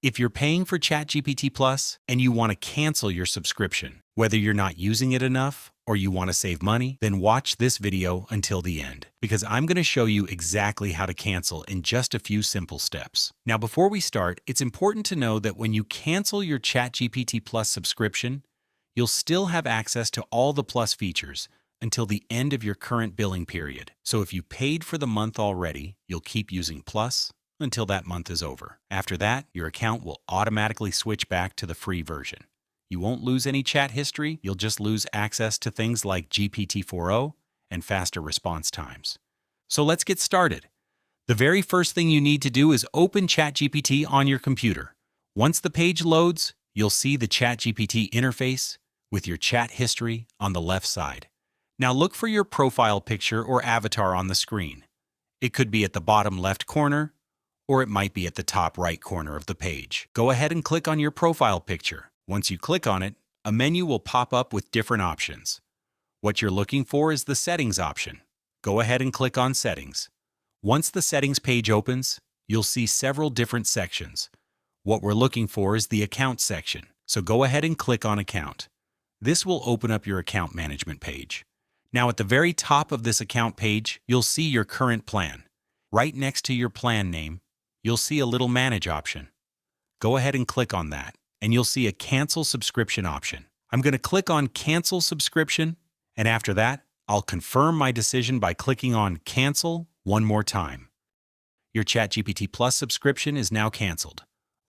If you're paying for ChatGPT Plus and you want to cancel your subscription, whether you're not using it enough or you want to save money, then watch this video until the end, because I'm going to show you exactly how to cancel in just a few simple steps. Now, before we start, it's important to know that when you cancel your ChatGPT Plus subscription, you'll still have access to all the Plus features until the end of your current billing period. So if you paid for the month already, you'll keep using Plus until that month is over. After that, your account will automatically switch back to the free version. You won't lose any chat history, you'll just lose access to things like GPT-4o and faster response times. So let's get started. The very first thing you need to do is open ChatGPT on your computer. Once the page loads, you'll see the ChatGPT interface with your chat history on the left side. Now look for your profile picture or avatar on the screen. It could be at the bottom left corner, or it might be at the top right corner of the page. Go ahead and click on your profile picture. Once you click on it, a menu will pop up with different options. What you're looking for is the Settings option. Go ahead and click on Settings. Once the Settings page opens, you'll see several different sections. What we're looking for is the Account section, so go ahead and click on Account. This will open up your account management page. Now at the very top of this account page, you'll see your current plan. Right next to your plan name, you'll see a little Manage option. Go ahead and click on that, and you'll see a Cancel Subscription option. I'm going to click on Cancel Subscription, and after that, I'll confirm my decision by clicking on Cancel one more time. Your ChatGPT Plus subscription is now canceled.